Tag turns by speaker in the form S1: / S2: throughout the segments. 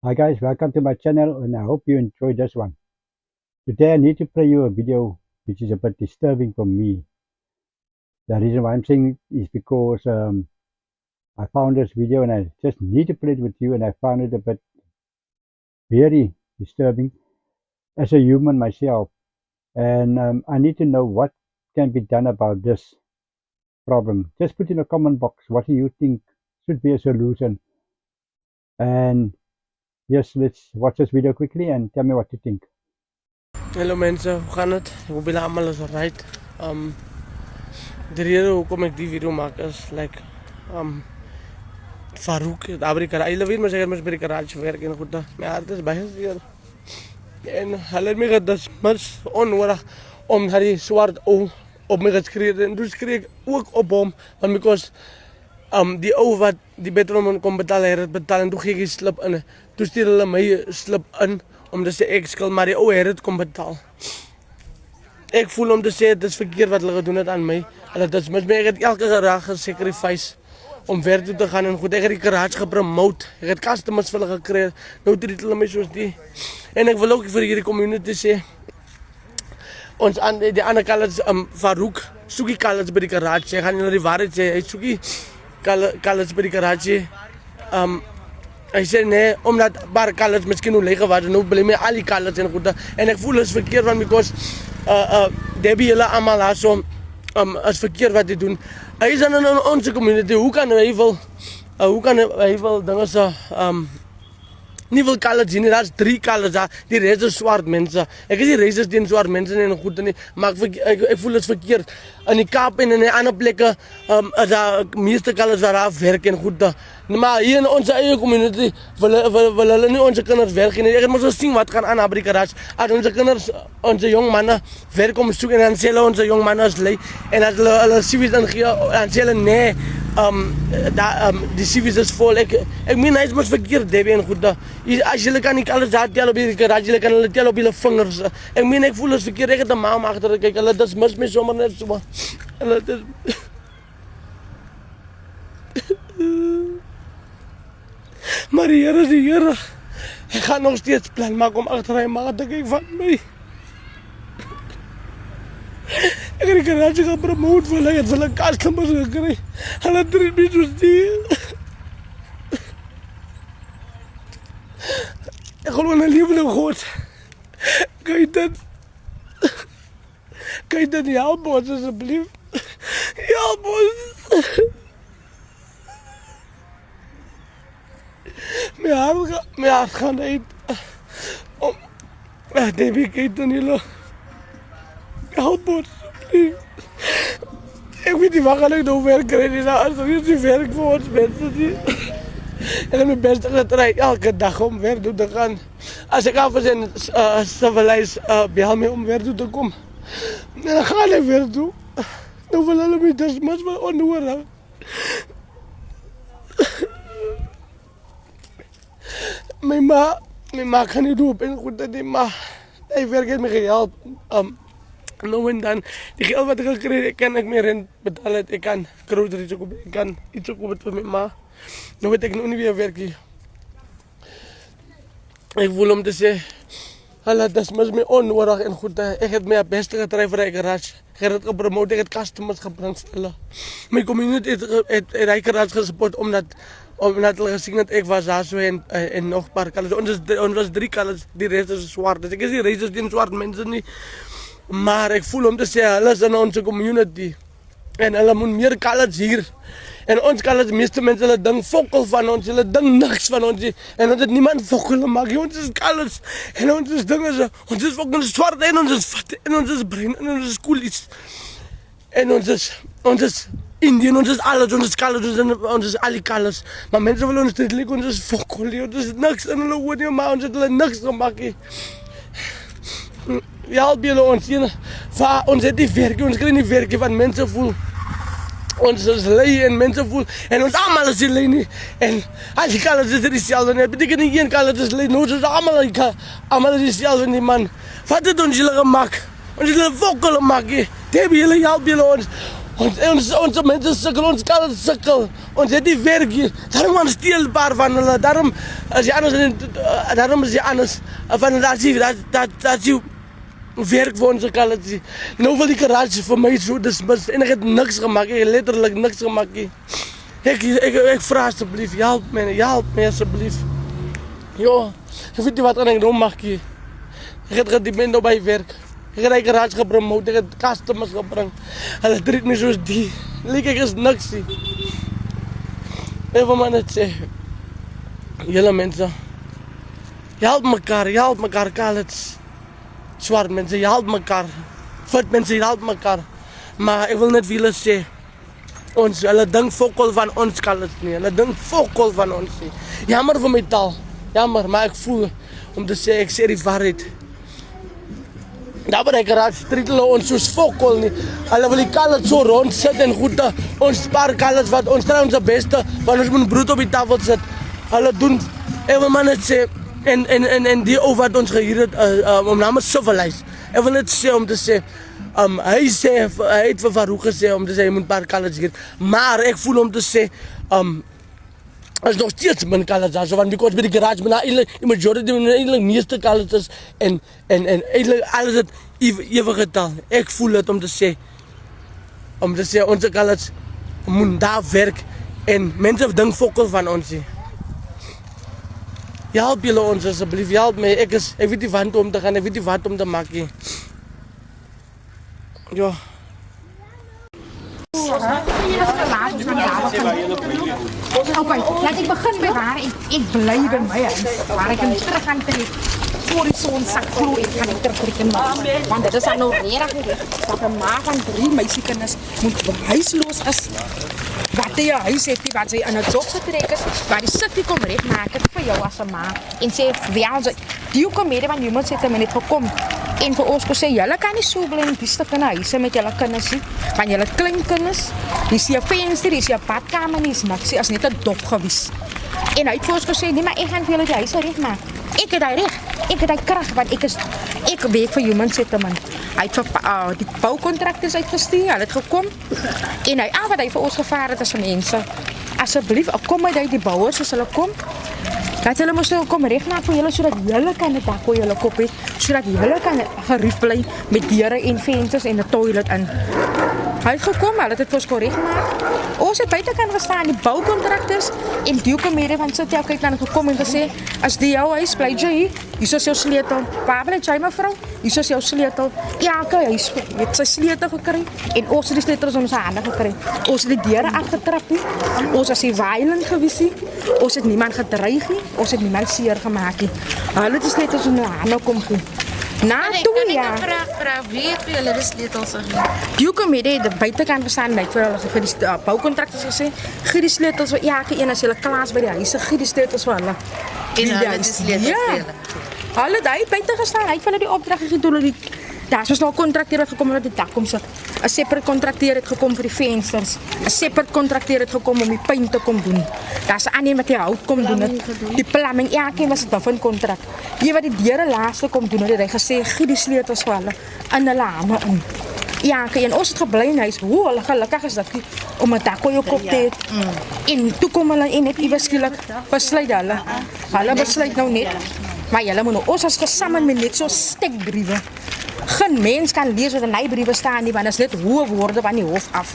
S1: Hi guys, welcome to my channel and I hope you enjoy this one. Today I need to play you a video which is a bit disturbing for me. The reason why I'm saying it is because I found this video and I just need to play it with you, and I found it a bit very disturbing as a human myself, and I need to know what can be done about this problem. Just put in a comment box what do you think should be a solution, and yes, let's watch this video quickly and tell me what you think.
S2: Hallo mensen, hoe gaan het? Ik hoop jullie allemaal is alright. De reden hoekom ik die video maak is Farouk, daar by die garage. Julle weet maar seker mens by die garage werk en goed. My hart is baie seer. En hulle het my gedismis onnodig om na die swart ou op my geskree en toe skree ek ook op hom, want because die ou wat die betroon kon betaal, hy het betaal en toe gee ek slip in. Toe stuur hulle my slip in om te sê ek skuld, maar die ou het kom betaal. Ek voel om te sê dit is verkeerd wat hulle gedoen het aan my. Hulle dismis my, ek het elke dag gesacrifice om werk toe te gaan en goed. Ek het die garage gepromote. Ek het customers vir hulle gekry. Nou treat hulle my soos die. En ek wil ook vir hierdie community sê, ons aan die ander kant Farouk soekie kalles by die garage. Ek gaan julle die waarheid sê, hy soekie kalles by die garage. Hy sê nee, omdat paar kalles miskien hoe leeg was, nou bly my al die kalles en goed. En ek voel is verkeerd, want because Debbie hulle allemaal daar so is verkeerd wat hy doen. Hy is in onze community, hoe kan hy wil dinge so nie wil kalles zien, daar is 3 kalles daar, die rest is swart mense. Ek is die rest is die swart mense en goed nie, maar ek voel is verkeerd. In die Kaap en in die ander plekke is daar meeste kalles waar daar werk en goed. Maar hier in onze eie community wil hulle nie onze kinders werk nie. Ek het maar so sien wat gaan aan by die garage. As onze kinders, onze jong manne werk om soek en dan sê hulle onze jong manne is lui. En as hulle CV's ingee, dan sê hulle nee, die CV's is vol. Ek meen hy is mos verkeerd, Debbie en goed. As julle kan nie alles daar tel op die garage, julle kan hulle tel op julle vingers. Ek meen ek voel is verkeerd, ek het 'n maam agter kyk, hulle dismis my sommer net so. Hulle dis maar die Here is die Here. Ek gaan nog steeds plan maak om agter hy maar te kyk van my. Ek het die garage gepromote vir hulle, het hulle customers gekry. Hulle treat my soos die. Ek glo in 'n lieflike God. Kan dit help ons asseblief? Help ons. My hart gaan uit. Debbie, kyk dan julle. Help ons, asseblief. Ek weet nie wat gaan ek nou werk kry nie, as er is die werk vir ons mense nie. Ek het my best getry elke dag om werk toe te gaan. As ek af is en civilized bel my om werk toe te kom, dan gaan ek werk toe. Nou wil hulle my dismis vir onnodig. My ma kan nie doen op en goed dat die ma, hy werk het my gehelp. Nou en dan, die geld wat ek gekry het, kan ek my rent betaal het, ek kan groceries koop, ek kan iets koop vir my ma. Nou weet ek nog nie weer werk nie. Ek voel om te sê, hulle dismis my onnodig en goed. Ek het my beste getry vir die garage. Ek het gepromote, ek het customers gebring hulle. My community het die garage gesupport omdat hulle gesien het ek was daar so en nog paar kalles. Ons was 3 kalles, die rest is swart. Ek is die rest is die swart mense nie. Maar ek voel om te sê, hulle is in onze community. En hulle moet meer kalles hier. En ons kalles, meeste mense, hulle ding fokkel van ons, hulle ding niks van ons. En ons het niemand fokkel maak, ons is kalles. En ons is dinge, ons is fokkel swart en ons is vat en ons is brein en ons is koelies. En ons is Indian, ons is alles, ons is kalles, ons is al die kalles. Maar mense wil ons dit liek, ons is fokkel, ons is niks en hulle hoor nie, maar ons het hulle niks gemaak. Help julle ons, ons het die werk, ons kry nie werk, want mense voel, ons is lui en mense voel, en ons allemaal is die lui nie, en al die kalles is die selwe nie, beteken nie een kalles is lui, nou ons is allemaal die selwe nie, man. Wat het ons julle gemaakt? Ons julle fokkel gemaakt, Debbie, julle help julle ons. Onze mensen sukkel, ons kan sukkel. Ons het die werk hier. Daarom gaan steel 'n paar van hulle. Daarom is die anders van daar jy werk vir ons kalletjie. Nou wil die garage vir my so dismiss en ek het niks gemaak. Ek het letterlik niks gemaak nie. Ek vra asseblief, help my asseblief. Ja, ek weet nie wat ek nou maak hier. Ek het gedepend op my werk. Ek het die garage gepromote, ek het customers gebring. Hulle treat my soos die. Lyk ek is niks nie. Ek wil maar net sê, julle mense, help mekaar, kalets. Swart mense, help mekaar. Fit mense, help mekaar. Maar ek wil net vir julle sê, hulle dink fokol van ons kalets nie. Hulle dink fokol van ons nie. Jammer vir my taal. Jammer, maar ek voel om te sê, ek sê die waarheid. Daar by die garage treat hulle ons soos fokol nie. Hulle wil die kalets so rond sit en goed, ons paar kalets wat ons try ons beste, want ons moet brood op die tafel sit. Hulle doen, ek wil maar net sê, en die ou wat ons gehuur het, om naam is Civilized. Ek wil net sê om te sê, hy het vir Farouk gesê om te sê, hy moet paar kalets hier. Maar ek voel om te sê, is nog steeds min kalets daar, so want because by die garage, maar die majority, eindelijk meeste kalets is, en eindelijk alles het even getal. Ek voel het om te sê, onze kalets moet daar werk, en mense dink fokkel van ons nie. Help julle ons asseblief, help my, ek weet nie wat om te gaan, ek weet nie wat om te maak nie. Ja.
S3: Oké, laat ik beginnen met waar ik blij ben bij waar ik hem terug gaan trekken. Voor die zo'n zak vloer, ik ga niet terugtrekken. Want dat is dan nou redelijk dat een ma van 3 meisjekinders moet huisloos is. Wat die huis heeft, wat zij aan het job getrekt is, waar die sukkie kom recht maken voor jou als een ma. En ze heeft die comedie van iemand zit er niet gekomen. En vir ons kon sê, julle kan nie so bly in die stuk in huise met julle kinders nie, want julle klein kinders, hier is 'n venster, hier is 'n badkamer, hier is niks, as net 'n dop gewees. En hy het vir ons gesê, nee, maar ek gaan vir julle die huise regmaak. Ek het daai reg, ek het daai krag, want ek werk vir Human Settlement. Hy het vir die boukontrakteurs uitgestuur, hulle het gekom, en wat hy vir ons gevaar het as mense, asseblief, kom uit die bouers as hulle kom, dat hulle moes kom regmaak vir julle, sodat julle kan 'n dak oor julle kop hê, sodat julle kan gerief bly met deure en vensters en 'n toilet in. Hy het gekom, hulle het dit vir ons korrek gemaak. Ons het buitekant gestaan, die boukontrakteurs en die komedie van City kyk dan gekom en gesê, as die jou huis bly jy hier is jou sleutel. Waar bly jy mevrou? Hier is jou sleutel. Elke huis het sy sleutel gekry en ons het die sleutels in ons hande gekry. Ons het die deure afgetrap nie. Ons was nie violent gewees nie. Ons het niemand gedreig nie. Ons het niemand seer gemaak nie. Hulle het die sleutels in hulle hande kom gee. Na toe ja.
S4: Vraag wie het vir julle die sleutels gegee?
S3: Die komedie het buitekant gestaan net vir hulle vir die boukontrakteurs gesê, gee die sleutels vir elke een as hulle klaar by die huise, gee die sleutels vir hulle.
S4: En hulle het die sleutels vir julle.
S3: Hulle het hy buite gestaan, hy het vir hulle die opdrag gegee toe hulle die daar's was nou 'n kontrakteur wat gekom het op die dak kom sit. 'n Separate kontrakteur het gekom vir die vensters. 'n Separate kontrakteur het gekom om die punt te kom doen. Daar's 'n ander met die hout kom doen het. Die plumbing, elkeen was dit van kontrak. Die wat die deure laaste kom doen, het hy gesê gee die sleutels vir hulle in hulle hande in. Ja, en ons het gebly in huis. Hoe hulle gelukkig is dat om 'n dak op jou kop te hê. En toe kom hulle en net iewes skielik besluit hulle. Hulle besluit nou net. Maar julle moet nou ons as gesamen met net so stekbriewe. Geen mens kan lees wat in die briewe staan nie, want dit is net hoë woorde van die hof af.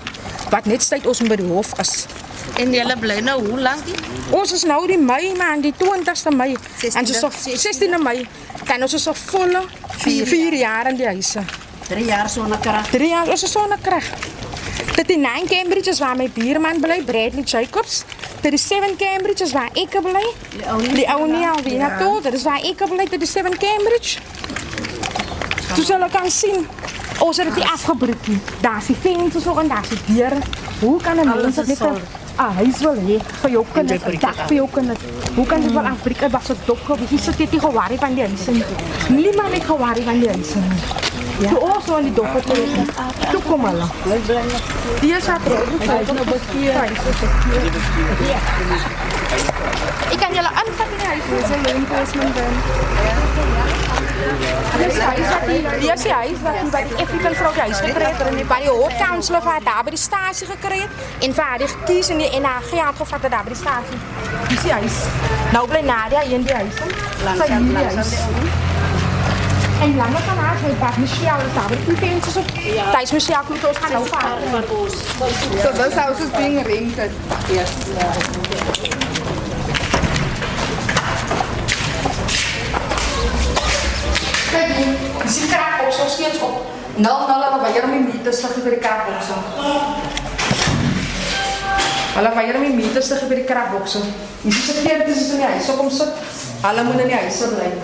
S3: Wat net tyd ons by die hof is.
S4: En julle bly nou hoe lank die?
S3: Ons is nou die Mei maand, die 20ste Mei. En so 16de Mei kan ons so volle 4 jaar in die huise.
S4: 3 jaar sonder krag.
S3: 3 jaar ons is sonder krag. Dit die 9 Cambridge is waar my buurman bly, Bradley Jacobs. Dit die 7 Cambridge is waar ek bly. Die ou nie Alwina toe, dit is waar ek bly, dit die 7 Cambridge. Soos julle kan sien, ons het dit afgebreek nie. Daar's die vensters ook en daar's die deure. Hoe kan 'n mens net 'n huis wil hê vir jou kinders, 'n dak vir jou kinders? Hoe kan dit wel afbreek? Dit was so dop gewees. Jy sit net gewaarig van die huise nie. Niemand het gewaarig van die huise nie. Ja. So ons so aan die dop te toe kom hulle. Die is daar. Ik kan jullie aanvat in huis. Dit is een loonkoosman ben. Die is huis wat die bij de African vrouw huis gekregen. Waar die hoofdkanselier van daar bij de statie gekregen. En waar die gekiezen en haar geld gevat daar bij de statie. Die is huis. Nou blijft Nadia in die huis. Zij in die huis. En langer kan haar het bad Michelle daar bij die penses op. Tijdens Michelle Kloetos gaan nou varen.
S5: So this house is being rented.
S4: Yes.
S3: Kijk hier, je ziet de kraakbox nog steeds op. Nou, bij Jeremy meters liggen bij de kraakboxen. Bij Jeremy meters liggen bij de kraakboxen. Je ziet ze keer, dit is in die huis. Zo komt ze. Alle moeten in die huis blijven.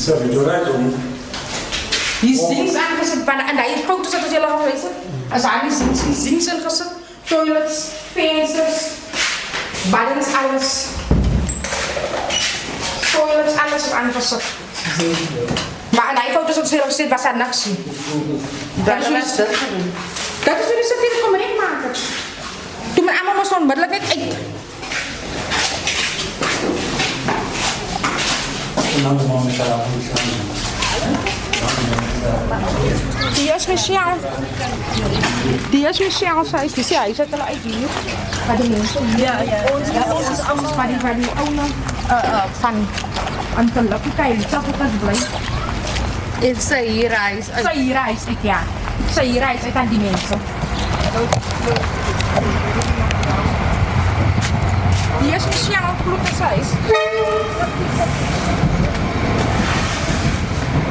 S6: Zo, je doet het om.
S3: Die zinks aangezet, en daar je foto's dat jullie al weten. Als daar die zinks ingezet, toilets, vensters, baddens, alles. Toilets, alles is aangezet. Maar en die foto's dat jullie zitten, was daar niks zien. Dat is jullie zitten hier, kom erin maken. Toen mijn allemaal was onmiddellijk net uit. Die is Michelle. Die is Michelle, zei ze. Ja, je zet er uit hier. Bij de mensen. Ja. Ons is anders waar die oude van Antelope. Kijk, ik zag het als blij.
S4: En sy hier reis.
S3: Zij hier reis, ik ja. Zij hier reis uit aan die mensen. Die is Michelle, klopt het zij is.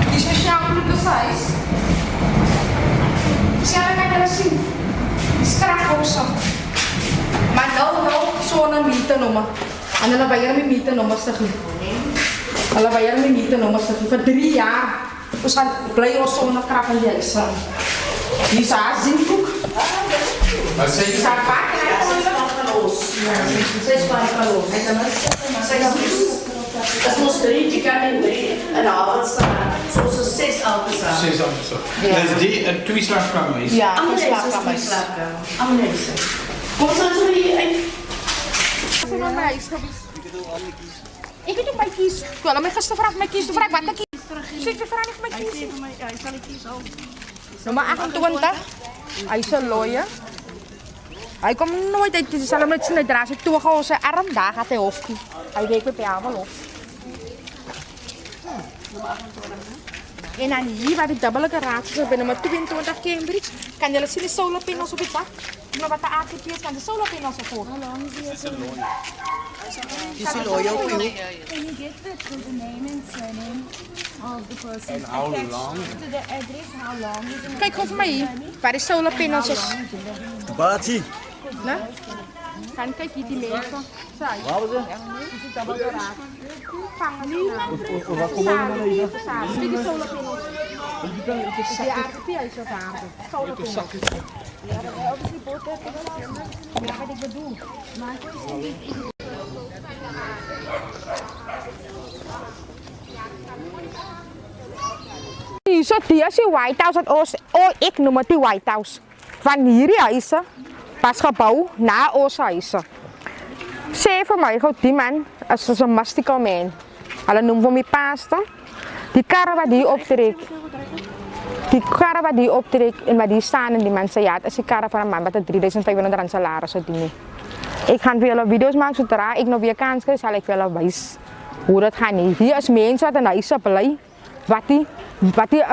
S3: Die is Michelle, klopt het zij is. Michelle, kan je dat zien? Die is kraakboxen. Maar nou, zo'n meter noemen. En dan ben je met meter noemen stukje. Dan ben je met meter noemen stukje. Voor 3 jaar. We gaan blijven zo'n kraak in die huis. Die is haar zinkoek.
S6: Maar
S3: Die is haar vaak.
S7: Dat is ons 3, je kan in 3 en avond staan. Zoals er 6 auto's staan.
S6: 6 anders zo. Dus die en 2 slaapkamers.
S7: Ja, allemaal slaapkamers. Allemaal deze. Kom eens zo hier uit.
S3: Ik weet ook mijn kies. Ik wil mij gisteren vragen mijn kies. Vraag wat ik kies. Zit je vragen of mijn kies?
S7: Ja, ik zal ik kiezen ook.
S3: Nummer 28. Hij is een lawyer. Hij komt nooit uit. Ze zal met zijn draad. Hij toegaan op zijn arm. Daar gaat hij hoofd. Hij weet met jou wel op. En dan hier waar de dubbele garage is. Bij nummer 22 Cambridge. Kan je zien de solar panels op het dak? Maar wat de ATP is, kan de solar panels ervoor.
S4: Dis die lawyer op jou.
S8: Can you get the name and surname of the person?
S6: And how long?
S8: To the address, how long is it?
S3: Kijk gewoon voor mij hier. Waar de solar panels is.
S1: Bati.
S3: Nee? Kan kijk hier die mensen. Zij. Waar was het? Is het dubbele garage. Vangen niet. Waar komen we dan even? Samen. Dit is solar panels. Die ATP is zo vaak. Solar panels. Ja, obviously both of them. Ja, wat ik bedoel. Maar so die is die White House wat ons, ik noem het die White House. Van hierdie huise was gebouw na ons huise. Sê vir my, gou die man is een mystical man. Hulle noem hom die pastor. Die karre wat die optrek. Die karre wat die optrek en wat die staan in die man se yard is die karre van een man wat 3.500 rand salaris verdien. Ik ga vir julle video's maak sodra ek nog weer kans kry, sal ek vir julle wys hoe dit gaan nie. Hier is mense wat in huise bly wat die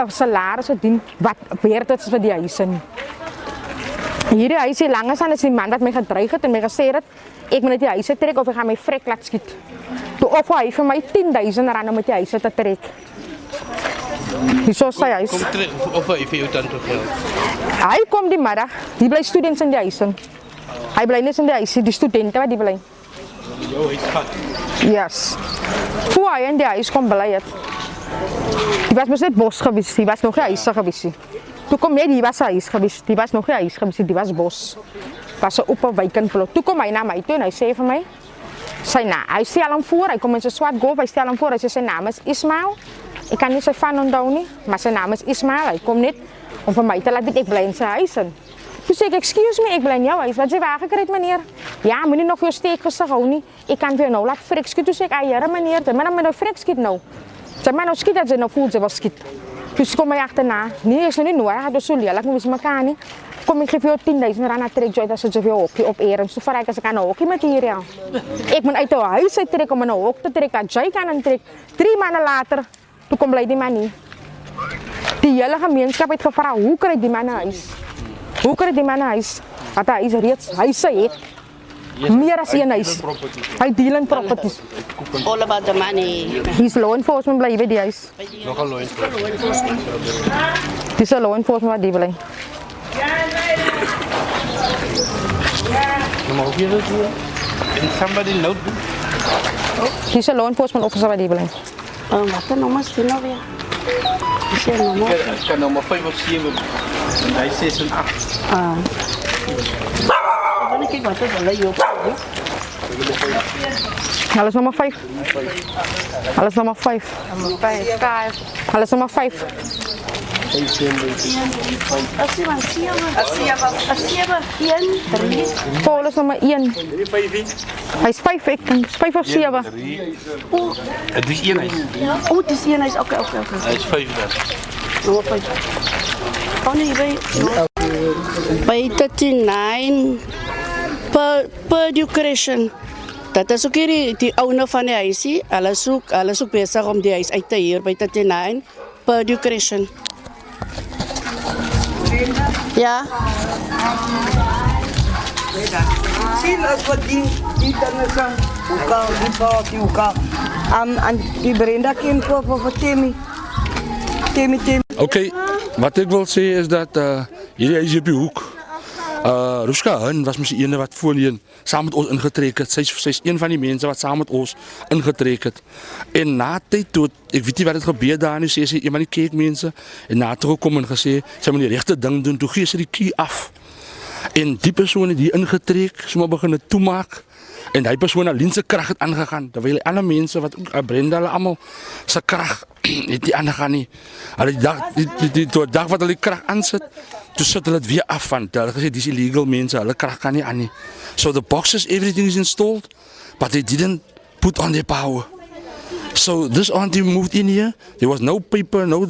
S3: salaris verdien, wat weer dit is vir die huise nie. Hierdie huisie lange staan is die man wat my gedreig het en my gesê het ek moet net die huise trek of ek gaan my vrek laat skiet. Toe offer hy vir my 10.000 rand om met die huise te trek. Hierso is sy huis.
S2: Kom terug, offer hy vir jou dan toch geld?
S3: Hy kom die middag, die bly students in die huise. Hy bly net in die huis, die studente wat die bly.
S2: Jo, hy gaat.
S3: Yes. Voor hy in die huis kom bly het. Die was mos net bos gewees, die was nog nie huis gewees. Toe kom net die was huis gewees, die was nog nie huis gewees, die was bos. Was 'n oop wijkenplot. Toe kom hy na my toe en hy sê vir my, hy stel hom voor, hy kom in sy swart golf, hy stel hom voor, hy sê sy naam is Ismail. Ek kan nie sy van onthou nie, maar sy naam is Ismail. Hy kom net om vir my te laat weet ek bly in sy huis in. Toen zei ik, excuse me, ik ben in jouw huis. Wat is je wagengereed, meneer? Ja, moet je nog veel steekgezicht houden niet. Ik kan weer nou laten frikschieten. Toen zei ik, ja, meneer, maar dan frikschiet nou. Zeg maar nou schiet dat ze nou voelt, ze was schiet. Dus kom mij achterna. Nee, is nog niet nodig, dat is zo lelijk, we wisten elkaar niet. Kom, ik geef je 10.000 rand naar Trekjoy, dat ze zoveel op eren. Toen verrijken ze aan een hockey materiaal. Ik moet uit het huis trekken om een hoek te trekken, dat Joy kan een trek. 3 maanden later, toen komt blij die man niet. Die hele gemeenschap heeft gevraagd, hoe krijg die man naar huis? Hoe krijg die man naar huis? Want hij is reeds huizen heeft. Meer dan 1 huis. Hij dealt in properties.
S7: All about the money.
S3: He's law enforcement blijven bij die huis.
S6: Nog een law enforcement.
S3: Het is een law enforcement wat die blijft.
S6: Somebody note.
S3: Het is een law enforcement officer wat die blijft.
S7: Wat dan nog maar nou weer?
S6: Ik kan nog maar 5 of 7. En hij 6 en 8.
S7: Dan kijk wat is alleen op.
S3: Alles nummer 5. Alles nummer 5. Alles nummer 5. Paul is nummer 1. Hij is 5, ik 5 of 7.
S6: Het is 1 huis.
S7: Oh, het is 1 huis. Oké.
S6: Hij is 5 daar.
S7: Oh nee, bij 39 per education. Dat is ook die owner van die huisie. Alles ook bezig om die huis uit te huur bij 39 per education. Ja.
S9: Sien as wat die internasional ukal aan die Brenda kind voor Timmy.
S10: Oké, wat ik wil zeggen is dat jullie is op je hoek. Ruska Hun was misschien een wat voorheen samen met ons ingetreken. Zij is een van die mensen wat samen met ons ingetreken. En na tijd toe, ik weet niet wat het gebeurt daar nu, zei ze, een van die kijkmensen. En na terugkomen en gezegd, ze moeten die rechte ding doen, toen geef ze die key af. En die personen die ingetrek, ze beginnen toemaken. En die persoon alleen zijn kracht het aangegaan. Terwijl alle mensen, wat ook Brenda, allemaal zijn kracht het die aangegaan niet. Die dag wat hulle kracht aanzet, toen zet hulle het weer af van. Hulle gezegd, die is illegal mensen, hulle kracht kan niet aan nie. So the boxes, everything is installed, but they didn't put on their power. So this auntie moved in here. There was no paper, no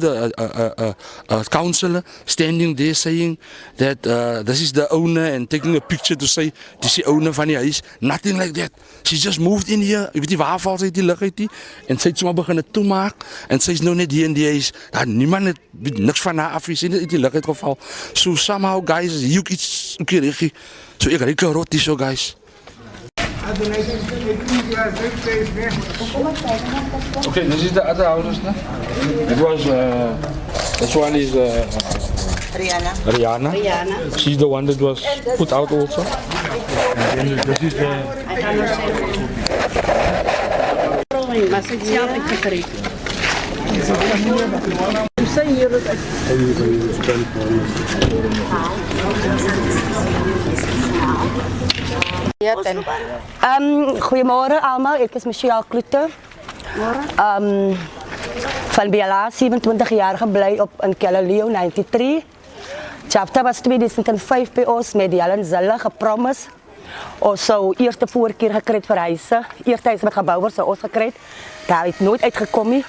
S10: counselor standing there saying that this is the owner and taking a picture to say this is the owner van die huis. Nothing like that. She just moved in here. Ik weet niet waar valt sy die lig uit die. En sy het sommer begin toemaak. En sy is nou net hier in die huis. Daar niemand het niks van haar af. Sy het die lig uitgeval. So somehow guys, hier ook iets ook hier. So ek reik rot die so guys. Okay, this is the other houses, no? It was, this one is Rihanna. She's the one that was put out also. And then this is the...
S7: Maar ze zelf gekregen.
S11: Goedemorgen allemaal, ik is Michelle Klute. Van BLA, 27-jarige blij op een Kellerleo 93. Chapter was 2005 bij ons met die allen zelf gepromised. Ons zou eerste voorkeer gekregen voor huizen. Eerst huis met gebouwen zou ons gekregen. Daar is nooit uitgekomen.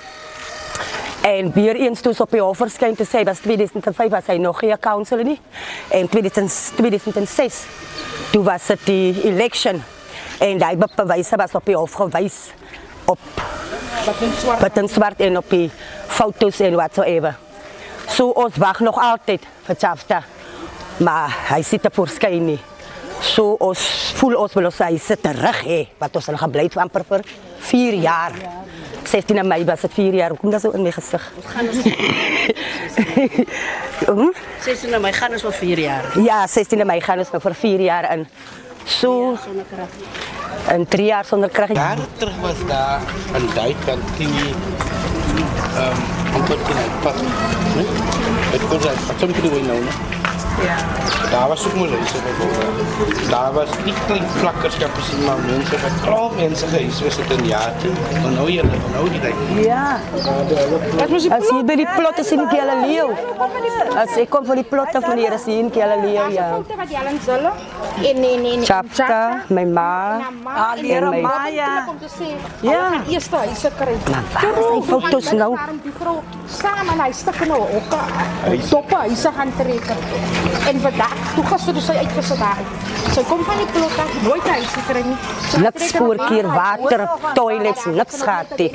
S11: En weer eens toen ze op je hoofd verschijnt te zijn, was 2005 was hij nog geen counselor niet. En 2006, toen was het die election. En die bewijzen was op je hoofd gewijs. Op wat een zwart en op die foto's en wat zo even. Zo ons wacht nog altijd voor Chafta. Maar hij zit er voorschijn niet. Zo ons voel ons wel als hij zit terug. Wat ons al gebleid van voor 4 jaar. 16 mei was het 4 jaar. Hoe komt dat zo in mijn gezicht?
S7: 16 mei gaan we voor 4 jaar.
S11: Ja, 16 mei gaan we voor 4 jaar. En zo. En 3 jaar zonder kracht.
S6: Jaren terug was daar een dijkkant ging je amper in het pad. Het kon zijn, wat zou ik doen nou? Daar was ook moeilijk. Daar was die klein plakkerskap gezien, maar mensen, wat mensen geweest, we zitten een jaar toe. Van nou jullie, van nou die tijd.
S11: Ja. Als je bij die plotten in Galileo. Als ik kom voor die plotten van hier, is in Galileo, ja. Chapta, mijn ma.
S3: Leren
S11: Maya.
S3: Ja. Eerst huis krijgen.
S11: Zijn foto's nou.
S3: Die vrouw samen naar stukken nou ook toppen huise gaan trekken. En vandaag, toen gaan ze dus uitgezet daar. Ze komt van die plotten, nooit huis krijgen.
S11: Niks voorkeer, water, toilets, niks gaat die.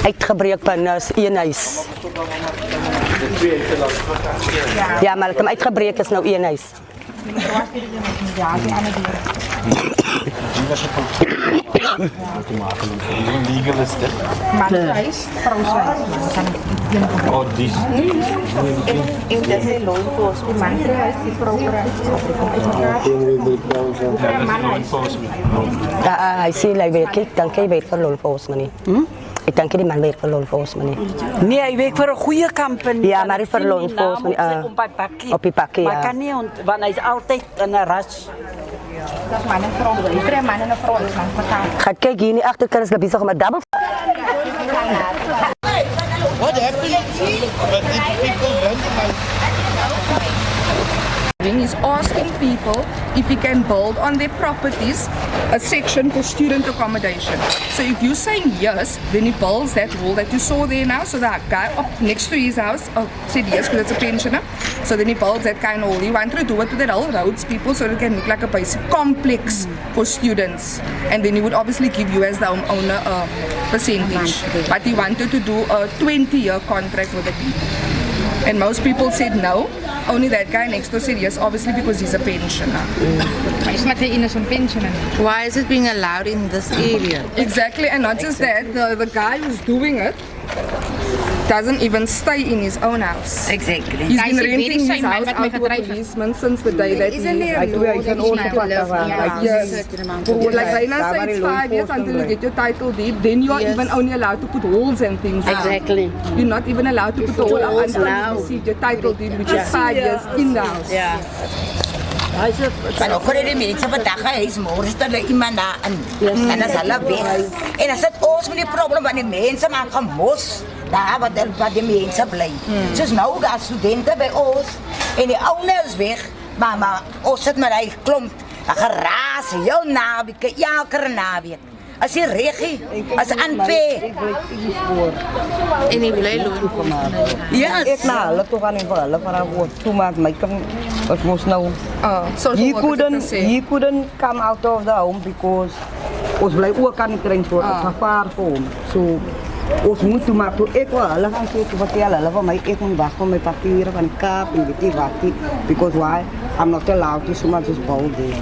S11: Uitgebreek van één huis. Ja, maar het uitgebreek is nou één huis.
S6: Legal is dit.
S3: Manhuis, vrouwshuis.
S6: Oh, die.
S3: En dat is loon voor ons. Manhuis, die vrouwhuis.
S11: Hij zei, hij werkt, dan kan je werken voor lol volgens mij. Ik denk die man werkt voor lol volgens mij.
S9: Nee, hij werkt voor een goede company.
S11: Ja, maar hij voor lol volgens mij. Op je pakje,
S9: Maar
S11: ja.
S9: kan niet, want hij is altijd in een rush.
S3: Dat is man en vrouw. Iedere man en een vrouw is man vertaald.
S11: Ga kijken hier, achterkant is de bezig met dubbel.
S6: What happened? But the people
S5: Is asking people if you can build on their properties a section for student accommodation. So if you say yes, then he builds that wall that you saw there now. So that guy up next to his house said yes because it's a pensioner. So then he builds that kind of wall. He wanted to do it with the all roads people so it can look like a basic complex for students. And then he would obviously give you as the owner a percentage. But he wanted to do a 20-year contract with the people. And most people said no. Only that guy next door said yes, obviously because he's a pensioner.
S3: He's not an innocent pensioner.
S4: Why is it being allowed in this area?
S5: Exactly, and not just that, the guy who's doing it doesn't even stay in his own house.
S4: Exactly.
S5: He's been renting his house out to a policeman since the day that like Raina said, it's 5 years until you get your title deed, then you are even only allowed to put holes and things.
S7: Exactly.
S5: You're not even allowed to put a hole up until you receive your title deed, which is 5 years in the house.
S7: Ja.
S12: Maar ook die mensen vandaag, hij is morgen dat er iemand daar en dat is alle weg. En dat is het ons met die probleem, want die mensen maken mos daar wat die mensen blijven. Dus nou, daar studenten bij ons en die oude is weg, maar ons zit met hij klomp, een geraas, heel naweek, elke naweek. Als je regie, als aanpee.
S4: En die blij loon.
S9: Ja, ik na hulle toe gaan en vir hulle vra hoe toe maak my kan wat mos nou. He couldn't come out of the home because ons bly ook aan die trein voor gevaar vir hom. So ons moet toe maar toe ek wil hulle gaan sê toe vertel hulle van my ek moet wag vir my papiere van die Kaap en weet nie wat nie because why I'm not allowed to so much as bold there.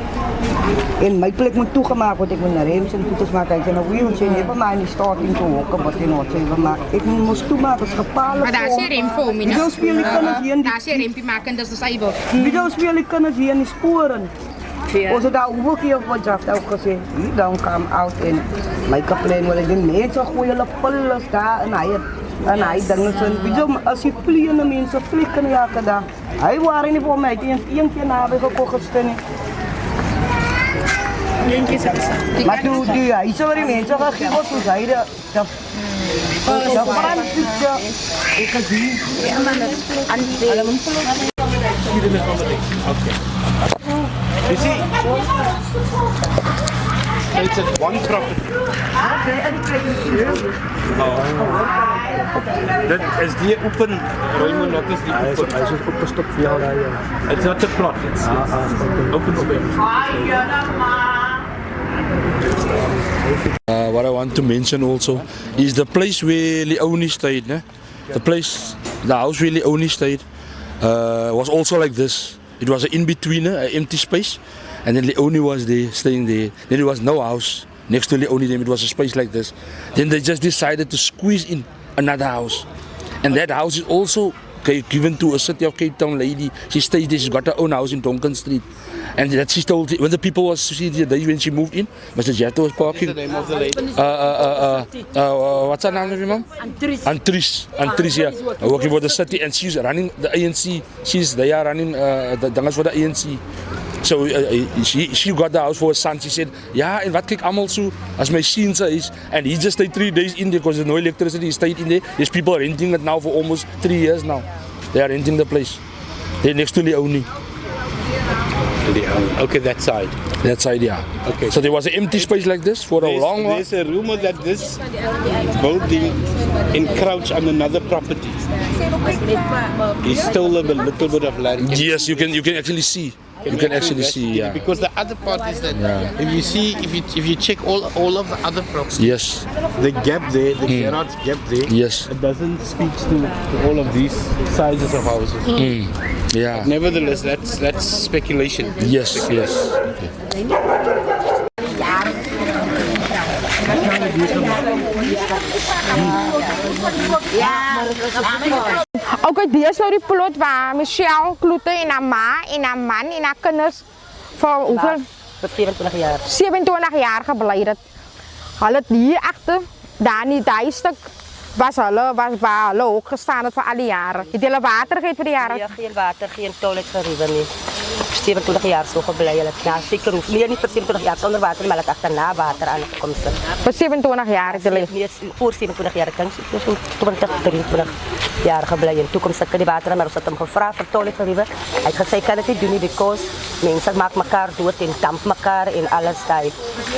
S9: En my plek moet toegemaak word, ek moet na rems en toeters maak, ek kan nou wheelchair nie, maar my starting to walk, wat jy nou sê, maar ek moet toemaak, is gepaarlik.
S3: Maar daar is die rem vir hom, nie?
S9: Wie speel die kinders hier in die...
S3: Daar is die rempie maken, dat is disable.
S9: Wie speel die kinders hier in die sporen? Ons het daar ook hier op wat Jafta ook gesê, he don't come out en my kaplein wil ek die mense gooi hulle pillers daar en hy dinge so, as die vliegende mense vlieg in elke dag, hy waren nie vir my, het eens een keer naby gekocht gestin nie. Maar toe die huise waar die mense gegee word, soos hy de brandpikje, ek het hier. Ja, maar dat is aanveel.
S6: You see, it's at one property. That is die open, Raymond, that is die open.
S1: Hij is op een stuk voor jou daar.
S6: It's not a plot, it's open space.
S10: What I want to mention also is the place where Leonie stayed. The house where Leonie stayed was also like this. It was an in-betweener, an empty space, and then Leonie was there, staying there. Then there was no house next to Leonie, then it was a space like this. Then they just decided to squeeze in another house. And that house is also given to a City of Cape Town lady. She stays there, she's got her own house in Donkin Street. And that she told, when the people was see the day when she moved in, Mr. Jetto was parking.
S6: What's the name of the lady?
S10: What's her name, ma'am? Antris, yeah. Working for the city, and she's running the ANC. They are running the dangas for the ANC. So she got the house for her son. She said, yeah, and wat kyk almal so as my seuns is, and he just stayed 3 days in there because there's no electricity. He stayed in there. There's people renting it now for almost 3 years now. They are renting the place. They're next to Leone.
S6: Okay, that side.
S10: That side, yeah.
S6: Okay.
S10: So there was an empty space like this for a long while.
S6: There's a rumor that this building encroached on another property. He stole a little bit of land.
S10: Yes, you can actually see. You can actually see, yeah.
S6: Because the other part is that if you see, if you check all of the other properties,
S10: yes,
S6: the gap there, the garage gap there,
S10: yes,
S6: it doesn't speak to all of these sizes of houses.
S10: Yeah.
S6: But nevertheless, that's speculation.
S10: Yes, yes. Okay.
S3: Okay, dis nou die plot waar Michelle Kloete en haar ma en haar man en haar kinders vir hoeveel?
S11: Vir 27 jaar.
S3: 27 jaar gebly het. Hulle het hier agter, daar in die stuk was waar hulle ook gestaan het vir al die jare. Het hulle water gehad vir die jare?
S11: Ja, geen water, geen toilet geriewe nie. 27 jaar so gebly. Hulle het na seker hoef nie vir 27 jaar sonder water, maar hulle het agterna water aangekom sit.
S3: Vir 27 jaar het hulle
S11: voor 27 jaar dink ek, so 23 jaar gebly en toe kom sit die water, maar ons het hom gevra vir toilet geriewe. Hy het gesê kan dit nie doen nie because mense maak mekaar dood en damp mekaar en alles daai.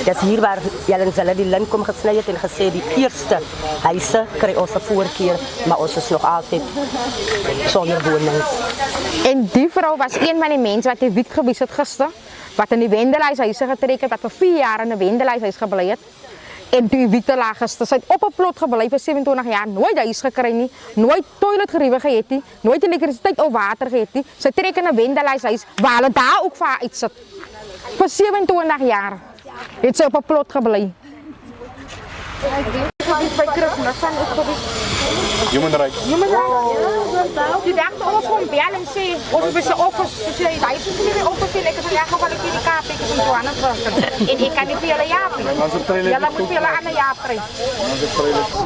S11: Dis hier waar hulle die lint kom gesny het en gesê die eerste huise kry ons 'n voorkeur, maar ons is nog altyd sonder wonings.
S3: En die vrou was een van die mense wat die wiet gewys het gister, wat in die Wendelhuishuise getrek het, wat vir 4 jaar in 'n Wendelhuishuis gebly het. En die wiete lag gister, sy het op 'n plot gebly vir 27 jaar, nooit huis gekry nie, nooit toilet geriewe gehad nie, nooit elektrisiteit of water gehad nie. Sy trek in 'n Wendelhuishuis waar hulle daar ook vir haar uitsit. Vir 27 jaar het sy op 'n plot gebly.
S6: Human rights.
S3: Die dag toe ons gewoon bel en sê, ons is een offers, dus jy is nie die offers en ek is in elk geval ek die kaap, ek is in Johannesburg. En ek kan nie vir julle jaap nie. Julle moet vir julle aan die jaap kry.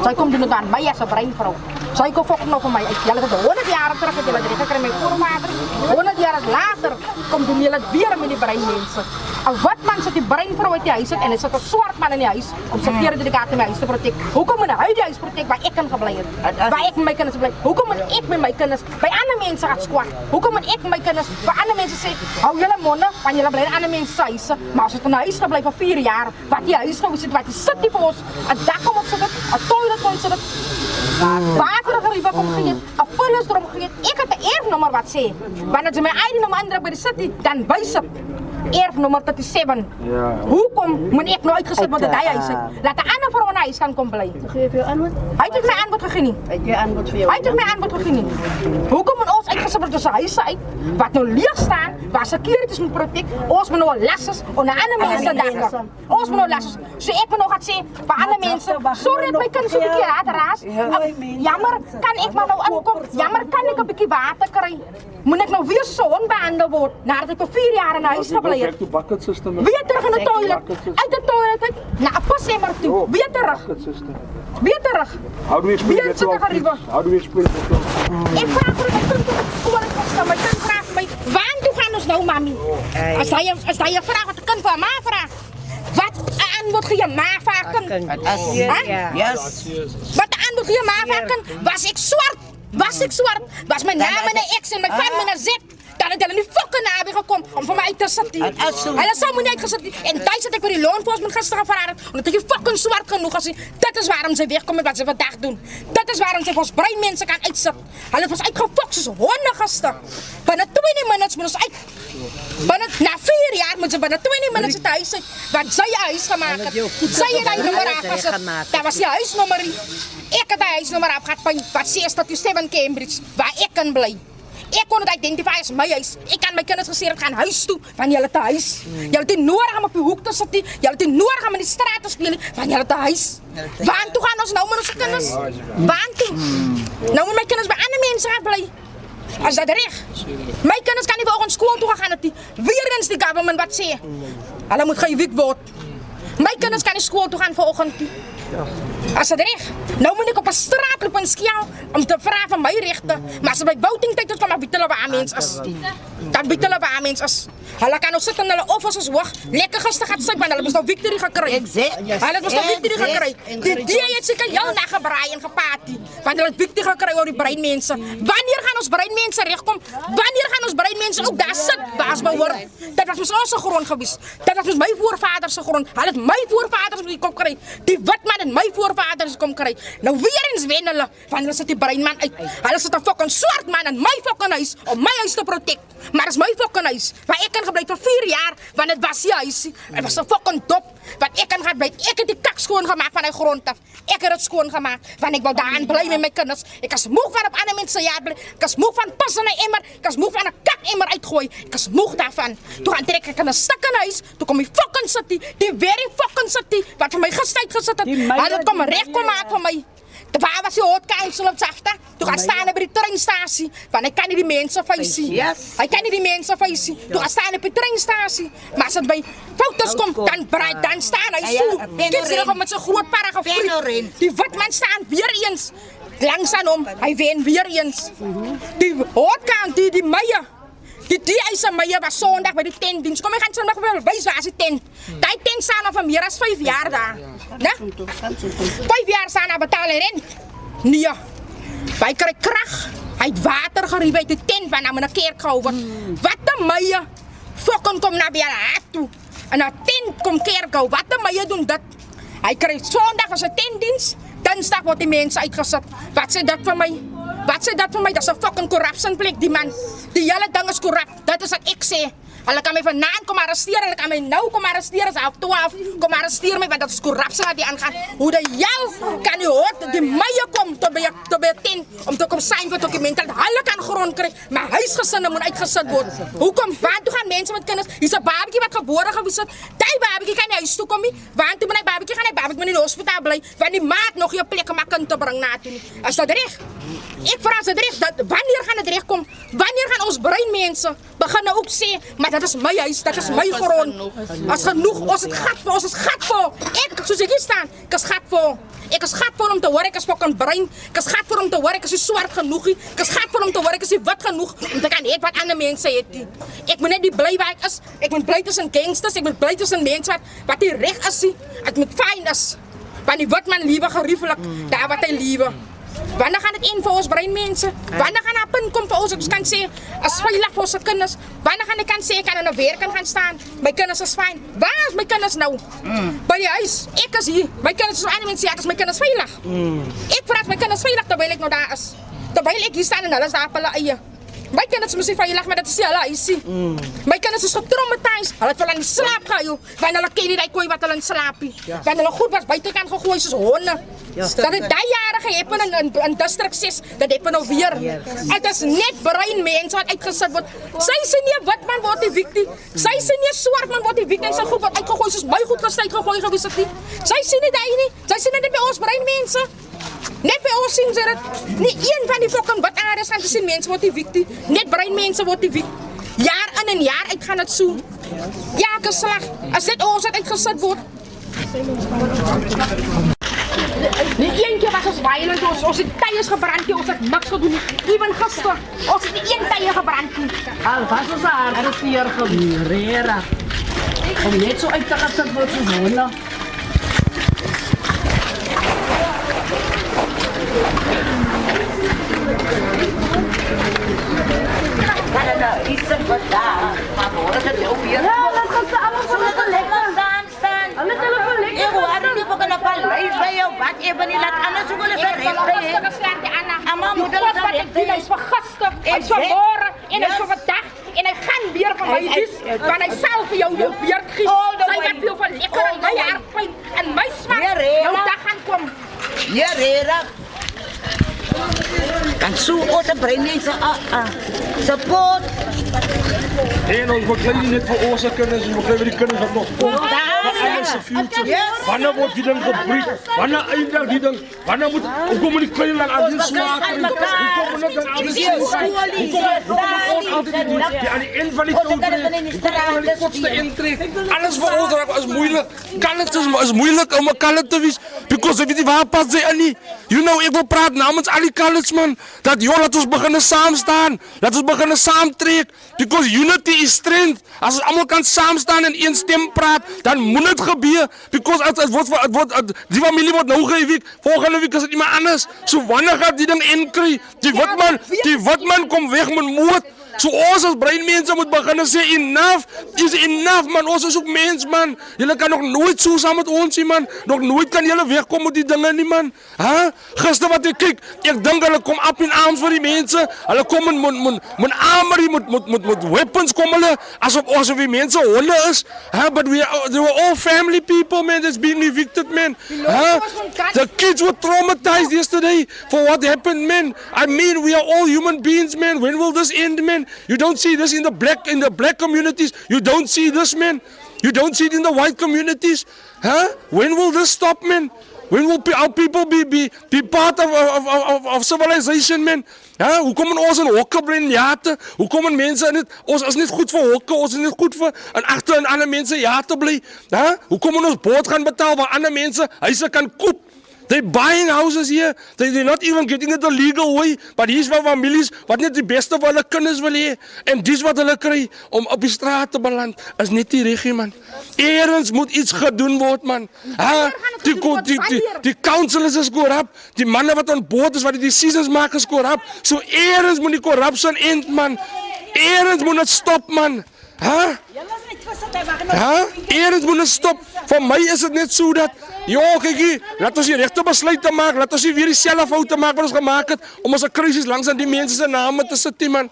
S3: Sy kom doen het aan my as 'n breinvrou. Sy kom fok nou vir my uit. Julle het 100 jaar terug het julle dit gekry my voorvader. 100 jaar later kom doen julle weer met die breinmense. Al wat man sit die breinvrou uit die huis uit en hy sit 'n swart man in die huis om sy keer dedikaat in my huis te protek. Hoekom moet hy die huis protek waar ek kan gebly het? Waar ek met my kinders bly? Hoekom moet ek met my kinders by ander mense gaan skwat? Hoekom moet ek my kinders by ander mense sê, hou julle monde, want julle bly in ander mense se huise, maar as het in 'n huis gebly vir 4 jaar, wat die huis gewys het, wat die sit nie vir ons, 'n dak kom op sit dit, 'n toilet kom sit dit, water geriewe kom gee, 'n vullisdrom gee. Ek het 'n erfnommer wat sê, wanneer jy my ID-nommer indruk by die city, dan wys dit erfnommer 37. Ja. Hoekom moet ek nou uitgesit word uit hy huis uit? Laat 'n ander vrou in huis kan kom bly.
S11: Gee jy antwoord?
S3: Hy het my antwoord gegee nie.
S11: Hy het jou antwoord vir jou.
S3: Hy het my antwoord gegee nie. Hoekom moet ons uitgesit word tussen huise uit wat nou leeg staan, waar securities moet protek? Ons moet nou lasses onder ander mense dakke. Ons moet nou lasses. So ek moet nog gaan sê vir ander mense, sorry dat my kind so 'n bietjie hard raas. Jammer, kan ek maar nou inkom? Jammer, kan ek 'n bietjie water kry? Moet ek nou weer so onbehandel word nadat ek vir 4 jaar in 'n huis gebly het? Weer terug in die toilet, uit die toilet uit, na 'n posemmer toe, weer terug. Weer terug.
S6: How do we explain
S3: that to
S6: How do we explain that?
S3: Ek vraag vir my kind, my kind vraag my, waar toe gaan ons nou, mami? As hy 'n vraag wat 'n kind vir 'n ma vraag, wat 'n antwoord gee jy ma vir 'n kind?
S12: Yes.
S3: Wat 'n antwoord gee jy ma vir 'n kind? Was ek swart? Was ek swart? Was my naam en 'n X en my van met 'n Z? Dan het hulle nie fucking naby gekom om vir my uit te sit nie. Hulle sou my nie uitgesit nie. En daai sit ek vir die law enforcement gister gevra het, omdat ek fucking swart genoeg as dit is waarom sy wegkom met wat sy vandag doen. Dit is waarom sy vir ons breinmense kan uitsit. Hulle het ons uitgefok soos honde gister. Binne 20 minutes moet ons uit. Na 4 jaar moet sy binne 20 minutes uit huis uit, want sy 'n huis gemaak het. Sy het hy nommer afgesit. Dat was die huisnommer. Ek het die huisnommer afgehad van wat 6 tot 7 Cambridge, waar ek kan bly. Ek kon dit identify as my huis. Ek kan my kinders gesê het gaan huis toe, want julle het 'n huis. Julle het nie nodig om op die hoek te sit nie. Julle het nie nodig om in die straat te speel nie, want julle het 'n huis. Waar toe gaan ons nou met ons kinders? Waar toe? Nou moet my kinders by ander mense gaan bly. As dat reg? My kinders kan nie vanoggend skool toe gegaan het nie. Weer eens die government wat sê. Hulle moet geëvikt word. My kinders kan nie skool toe gaan vanoggend nie. As dit reg? Nou moet ek op 'n straat loop en skel om te vra vir my regte. Maar as by voting tyd kom maar weet hulle waar mens is. Dan weet hulle waar mens is. Hulle kan nou sit in hulle offices hoog, lekker gister gaan sit want hulle moes nou victory gekry. Hulle moes nou victory gekry. Die het seker heel nag gebraai en geparty. Want hulle het victory gekry oor die breinmense. Wanneer gaan ons breinmense regkom? Wanneer gaan ons breinmense ook daar sit? Baas behoort. Dit was ons grond gewees. Dit was my voorvaders se grond. Hulle het my voorvaders moet kom kry. Die wit man en my voorvaders kom kry. Nou weer eens wen hulle, want hulle sit die breinman uit. Hulle sit 'n fucking swart man in my fucking huis om my huis te protect. Maar is my fucking huis, waar ek kan gebly vir 4 jaar, want dit was nie huisie. Dit was 'n fucking dop, wat ek kan gaan bly. Ek het die kak skoon gemaak van die grond af. Ek het dit skoon gemaak, want ek wou daarin bly met my kinders. Ek is moeg van op ander mense jaar bly. Ek is moeg van pas in 'n emmer. Ek is moeg van 'n kak emmer uitgooi. Ek is moeg daarvan. Toe gaan trek ek in 'n stukkende huis, toe kom die fucking city, die very fucking city, wat vir my gister gesit het. Hulle kom reg kom maak vir my. Waar was die Hot Council op Safta? Toe gaan staan by die treinstasie, want hy kan nie die mense facey. Hy kan nie die mense facey. Toe gaan staan op die treinstasie, maar as dit by foto's kom, dan staan hy so. Kies hier nog met sy groot parre gevlieg. Die wit man staan weer eens langs aan hom, hy wen weer eens. Die Hot Council, die Meyer. Die eise Meyer was Sondag by die tentdiens. Kom, ek gaan Sondag wel wys waar is die tent. Die tent staan al van meer as 5 jaar daar. Né? 5 jaar staan hy betaal hy rent. Nee. Hy kry krag. Hy het water geruim uit die tent van hom in 'n kerk gehou word. Wat 'n Meyer fucking kom na by hulle hart toe. En 'n tent kom kerk hou. Wat 'n Meyer doen dit? Hy kry Sondag as 'n tentdiens. Dinsdag word die mense uitgesit. Wat sê dit vir my? Wat sê dat vir my? Dis 'n fucking corruption plek, die man. Die hele ding is korrup. Dit is wat ek sê. Hulle kan my vanaand kom arresteer, hulle kan my nou kom arresteer as 12 kom arresteer my want dit is korrupsie wat hier aangaan. Hoe die jou kan jy hoor die Meyer kom tot by 'n tent om te kom sign vir dokumente. Hulle kan grond kry, maar huisgesinne moet uitgesit word. Hoekom? Want toe gaan mense met kinders. Hier's 'n babatjie wat gebore gewees het. Daai babatjie kan nie huis toe kom nie. Want toe moet hy babatjie gaan, hy babatjie moet in die hospitaal bly, want die maat nog nie 'n plek om 'n kind te bring na toe nie. Is dit reg? Ek vra as dit reg, wanneer gaan dit reg kom? Wanneer gaan ons breinmense begin nou ook sê, maar dit is my huis, dit is my grond. As genoeg, ons het gat vir, ons is gat vir. Ek, soos ek hier staan, ek is gat vir. Ek is gat vir om te hoor, ek is fucking brein. Ek is gat vir om te hoor, ek is nie swart genoeg nie. Ek is gat vir om te hoor, ek is nie wit genoeg om te kan hê wat ander mense het nie. Ek moet net die bly waar ek is. Ek moet bly tussen gangsters, ek moet bly tussen mense wat die reg is nie. Ek moet fyn is. Want die wit man liewe gerieflik, daar wat hy liewe. Wanneer gaan dit in vir ons breinmense? Wanneer gaan daar 'n punt kom vir ons dat ons kan sê, as veilig vir ons kinders? Wanneer gaan ek kan sê, ek kan in 'n werk gaan staan, my kinders is fyn? Waar is my kinders nou? By die huis, ek is hier, my kinders is so ander mense, ek is my kinders veilig. Ek vra my kinders veilig terwyl ek nou daar is. Terwyl ek hier staan en hulle is daar op hulle eie. My kinders moes nie veilig, maar dit is nie hulle huisie. My kinders is getraumatiseerd. Hulle het hulle in slaap gehuil, want hulle ken nie die koei wat hulle in slaap nie. Want hulle goed was buitekant gegooi soos honde. Dat het daai jare gehappen in District 6, dat het nou weer. Het is net breinmense wat uitgesit word. Sy sê nie wit man word die victim. Sy sê nie swart man word die victim. Sy goed word uitgegooi soos my goed gestuit gegooi gewees het nie. Sy sê nie daai nie. Sy sê net by ons breinmense. Net by ons sien sy dit. Nie een van die fucking wit aardes gaan sien mense word die victim. Net breinmense word die victim. Jaar in en jaar uit gaan dit so. Ja, geslag. As dit ons wat uitgesit word. Nie een keer was ons violent, ons het tyres gebrand, ons het niks gedoen nie. Even gister, ons het nie een tyer gebrand nie.
S7: Al was ons hartseer gebeur, om net so uit te gesit word soos honde.
S12: Ja, dat gaan ze allemaal zo lekker staan. Alles telefoon lekker. Ik hoor niet voor een paar lijst bij jou. Wat even niet laat anders zo willen verrichten. Amma moet dat verrichten.
S3: Hij is vergastig, hij is verloren en hij is verdacht. En hij gaat weer van mij dus, want hij zal voor jou weer gieten. Zij gaat veel van lekker en mijn aardpijn en mijn smaak. Jouw dag gaan komen.
S12: Ja, Rera. En zo onze breinmense support.
S10: En ons beklei nie net vir ons kinders, ons beklei vir die kinders wat nog kom. Vir alles se future. Wanneer word die ding gebreek? Wanneer eindig die ding? Wanneer moet hoekom moet die klein land al die swaar kry? Hoekom moet dit al die aan die end van die toer? Hoekom die kortste intrek? Alles vir ons raak is moeilik. Kan dit is moeilik om 'n kallet te wees because ek weet nie waar pas jy in nie. You know ek wil praat namens al die kallets man. Dat joh laat ons begin saam staan. Laat ons begin saam trek because unity is strength. As ons almal kan saam staan en een stem praat, dan moet dit gebeur because dit word die familie word nou geweek. Volgende week is dit iemand anders. So wanneer gaan die ding inkry? Die witman kom weg met moord. So ons as breinmense moet begin sê enough is enough man. Ons is ook mens man. Julle kan nog nooit so saam met ons nie man. Nog nooit kan julle wegkom met die dinge nie man. Huh? Gister wat ek kyk, ek dink hulle kom up in arms vir die mense. Hulle kom met armory, met weapons kom hulle asof die mense honde is. Huh? But they were all family people man that's being evicted man. Huh? The kids were traumatized yesterday for what happened man. I mean we are all human beings man. When will this end man? You don't see this in the black communities. You don't see this, man. You don't see it in the white communities. Huh? When will this stop, man? When will our people be part of civilization, man? Huh? Hoe kom ons in hokke bly in jate? Hoe kom mense in ons is net goed vir hokke, ons is net goed vir en agter in ander mense jate bly. Huh? Hoe kom ons boot gaan betaal waar ander mense huise kan koop? They're buying houses here. They're not even getting it the legal way. But hier's van families wat net die beste vir hulle kinders wil hê. En dis wat hulle kry om op die straat te beland. Is net die regie man. Eerens moet iets gedoen word man. Die council is korrup. Die manne wat aan boord is wat die decisions maak is korrup. So eerens moet die corruption end man. Eerens moet dit stop man. Eerens moet dit stop. Vir my is dit net so dat kyk hier, laat ons die regte besluite maak, laat ons nie weer dieselfde foute maak wat ons gemaak het om ons 'n krisis langs aan die mense se name te sit nie man.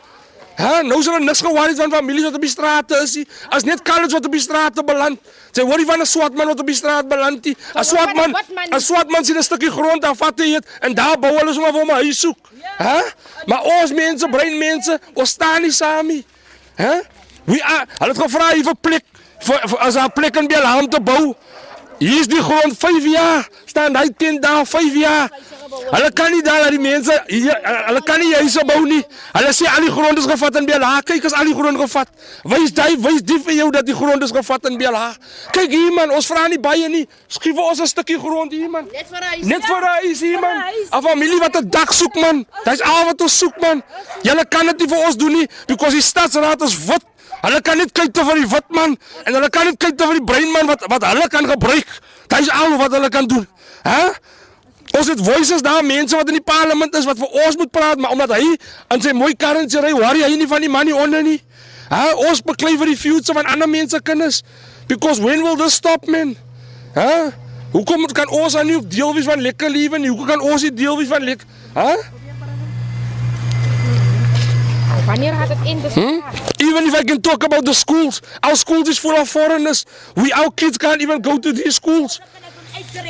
S10: Nou is er niks gewaar van families wat op die strate is nie. As net college wat op die strate beland. Sy hoor nie van 'n swart man wat op die straat beland nie. 'n swart man sien 'n stukkie grond afvat het en daar bou hulle sommer vir hom 'n huis soek. Maar ons mense, breinmense, ons staan nie saam nie. Hulle het gevra hier vir plek, as 'n plek in Belham om te bou. Hier is die grond 5 jaar, staan hy 10 dae 5 jaar. Hulle kan nie daar die mense, hulle kan nie huise bou nie. Hulle sê al die grond is gevat in Belham. Kyk as al die grond gevat. Wys die vir jou dat die grond is gevat in Belham. Kyk hier man, ons vra nie baie nie. Skief vir ons 'n stukkie grond hier man. Net vir 'n huis hier man. 'n Familie wat 'n dak soek man. Dis al wat ons soek man. Julle kan dit nie vir ons doen nie because die stadsraad is wit. Hulle kan net kyk te vir die wit man en hulle kan net kyk te vir die bruin man wat hulle kan gebruik. Dit is al wat hulle kan doen. Ons het voices daar, mense wat in die parlement is wat vir ons moet praat, maar omdat hy in sy mooi karrentjie ry, worry hy nie van die money onder nie. Ons beklei vir die future van ander mense kinders. Because when will this stop man? Hoekom kan ons nie op deel wees van lekker lewe nie? Hoekom kan ons nie deel wees van lekker?
S3: Wanneer gaat het in de straat?
S10: Even if I can talk about the schools, our schools is full of foreigners. Our kids can't even go to these schools.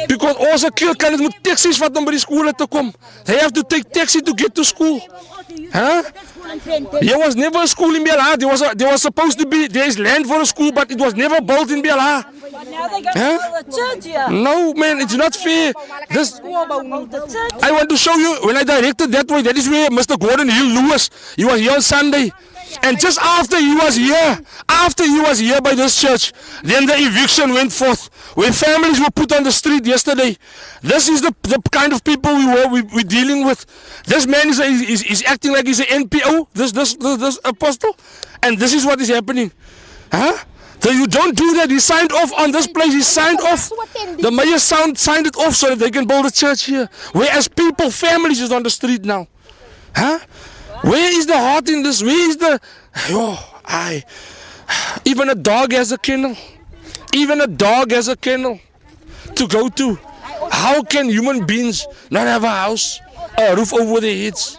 S10: Because onze kids kan het met taxis vat om by die skole te kom. They have to take taxi to get to school. There was never a school in Belham. There was supposed to be, there is land for a school, but it was never built in Belham. No man, it's not fair. I want to show you, when I directed that way, that is where Mr. Gordon Hill Lewis, he was here on Sunday. And just after he was here by this church, then the eviction went forth, where families were put on the street yesterday. This is the kind of people we're dealing with. This man is acting like he's an NPO, this apostle, and this is what is happening. So you don't do that. He signed off on this place. He signed off. The mayor signed it off so that they can build a church here. Whereas people, families is on the street now. Where is the heart in this? Where is the... Even a dog has a kennel. Even a dog has a kennel to go to. How can human beings not have a house, a roof over their heads?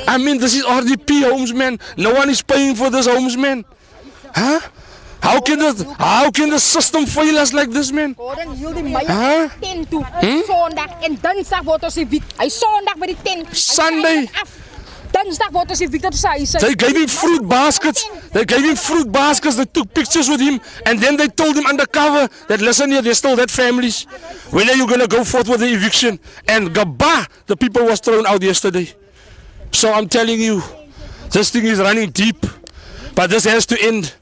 S10: I mean, this is RDP homes, man. No one is paying for this homes, man. How can the system fail us like this, man?
S3: Zondag en dinsdag wordt ons evict. Hij zondag bij die tent.
S10: Sunday.
S3: Dinsdag word ons evicted sa huis.
S10: They gave him fruit baskets. They gave him fruit baskets. They took pictures with him. And then they told him undercover that, listen here, there's still that families. When are you going to go forth with the eviction? And gaba, the people was thrown out yesterday. So I'm telling you, this thing is running deep. But this has to end.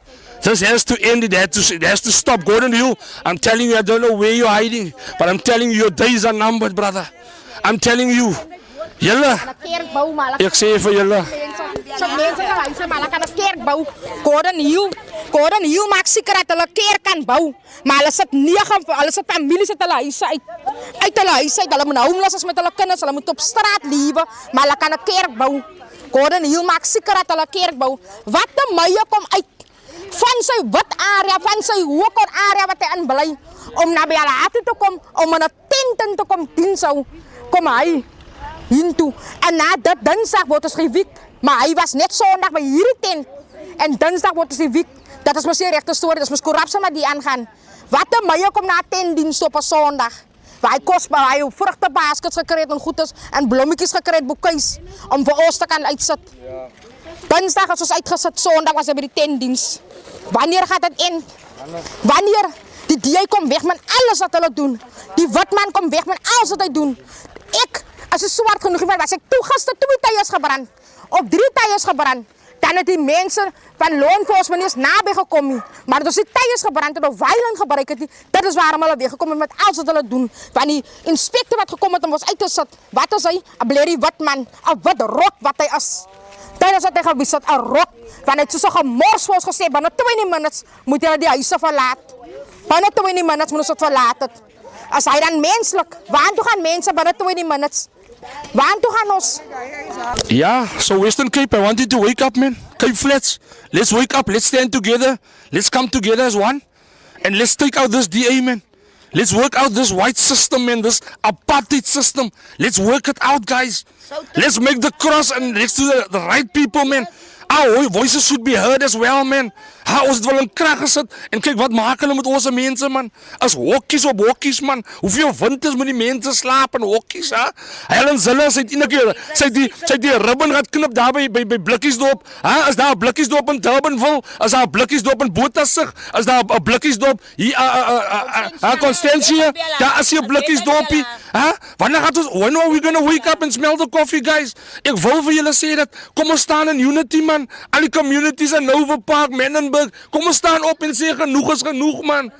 S10: This has to end. It has to stop. Gordon Hill, I'm telling you, I don't know where you're hiding. But I'm telling you, your days are numbered, brother. I'm telling you. Julle, ek sê vir julle.
S3: So mense gaan huise maar hulle kan 'n kerk bou. Gordon Hill maak seker dat hulle kerk kan bou. Maar hulle sit families uit hulle huise uit. Hulle moet homeless as met hulle kinders, hulle moet op straat lewe, maar hulle kan 'n kerk bou. Gordon Hill maak seker dat hulle kerk bou. Wat 'n mye kom uit van sy wit area, van sy hoë area wat hy in bly, om na by hulle huis te kom, om in 'n tent te kom diensou. Kom hy hintoe. En na dit Dinsdag word ons gewiek. Maar hy was net Sondag by hierdie tent. En Dinsdag word ons gewiek. Dat is mos die regte storie. Dat is mos korrupsie maar die aangaan. Wat 'n mye kom na tentdiens op 'n Sondag. Waar hy kosbaar, hy vrugtebaskets gekry het en goedes en blommetjies gekry het, boekies om vir ons te kan uitsit. Dinsdag as ons uitgesit, Sondag was hy by die tentdiens. Wanneer gaat dit in? Wanneer? Die DA kom weg met alles wat hulle doen. Die witman kom weg met alles wat hy doen. Ek, as ek swart genoeg was ek toe gister 2 tyres gebrand. Op 3 tyres gebrand. Dan het die mense van law enforcement eens naby gekom nie. Maar as die tyres gebrand het of violent gebruik het nie, dit is waarom hulle weggekom het met alles wat hulle doen. Want die inspecteur wat gekom het om ons uit te sit, wat is hy? 'n blerrie wit man, 'n wit rot wat hy is. Dit is wat hy gewys het, 'n rot. Want hy het so gemors vir ons gesê, binne 20 minutes moet hulle die huise verlaat. Binne 20 minutes moet ons dit verlaat het. As hy dan menslik, waartoe gaan mense binne 20 minutes? Waartoe gaan ons?
S10: Yeah, so Western Cape, I want you to wake up, man. Cape Flats, let's wake up, let's stand together, let's come together as one, and let's take out this DA, man. Let's work out this white system, man, this apartheid system. Let's work it out, guys. Let's make the cross and next to the right people, man. Our voices should be heard as well, man. Ons het wel in krag gesit en kyk wat maak hulle met ons mense, man. As hokkies op hokkies, man. Hoeveel winters moet die mense slaap in hokkies, ha? Helen Zille sy het die ribbon gehad knip daar by Blikkiesdorp. Ha? As daar 'n Blikkiesdorp in Durbanville, as daar 'n Blikkiesdorp in Bothaville, as daar 'n Blikkiesdorp hier Constantia, daar is hier 'n Blikkiesdorpie. Ha? Wanneer when are we gonna wake up and smell the coffee, guys? Ek wil vir julle sê dat kom ons staan in unity, man. Al die communities in Nova Park, Menenberg, kom ons staan op en sê genoeg is genoeg, man.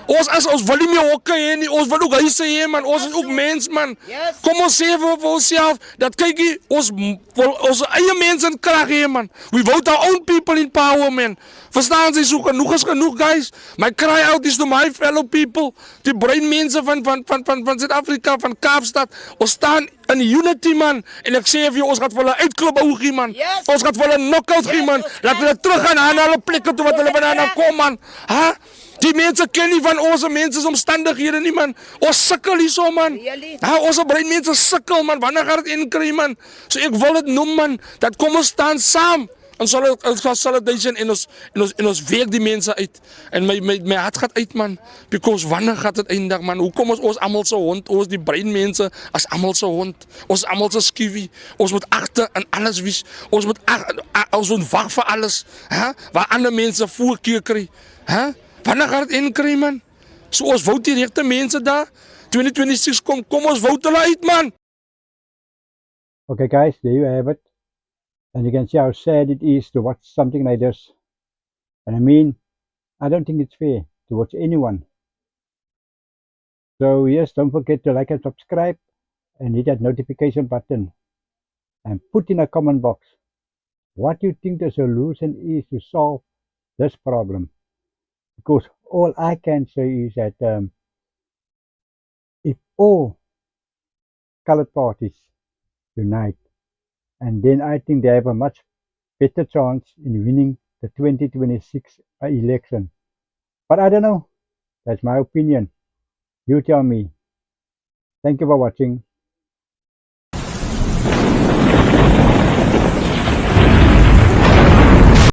S10: Ons wil nie meer hokke hê nie, ons wil ook huise hê, man. Ons is ook mens, man. Kom ons sê vir onsself dat kykie, ons eie mense in krag hê, man. We vote our own people in power, man. Verstaan jy, so genoeg is genoeg, guys. My cry out is to my fellow people, die breinmense van Suid-Afrika, van Kaapstad. Ons staan in unity, man. En ek sê vir jou, ons gaan vir hulle uitklop ougie, man. Ons gaan vir hulle knock-out gee, man. Laat hulle terug gaan na hulle plekke toe wat hulle vandaan kom, man. Ha? Die mense ken nie van ons mense omstandighede nie, man. Ons sukkel hierso, man. Ha, ons breinmense sukkel, man. Wanneer gaan dit inkry, man? So ek wil dit noem, man, dat kom ons staan saam. Ons solidarity en ons week die mense uit. En my hart gaat uit, man. Because wanneer gaat het eindig, man? Hoekom is ons almal se hond? Ons die breinmense as almal se hond. Ons almal se skiewie. Ons moet agter in alles wees. Ons moet wag vir alles, hè? Waar ander mense voorkeur kry, hè? Wanneer gaat het inkry, man? So ons vote die regte mense daar. 2026 kom ons vote hulle uit, man.
S1: Okay, guys, there you have it. And you can see how sad it is to watch something like this. And I mean, I don't think it's fair to watch anyone. So yes, don't forget to like and subscribe and hit that notification button. And put in a comment box what you think the solution is to solve this problem. Because all I can say is that if all colored parties unite, and then I think they have a much better chance in winning the 2026 election. But I don't know. That's my opinion. You tell me. Thank you for watching.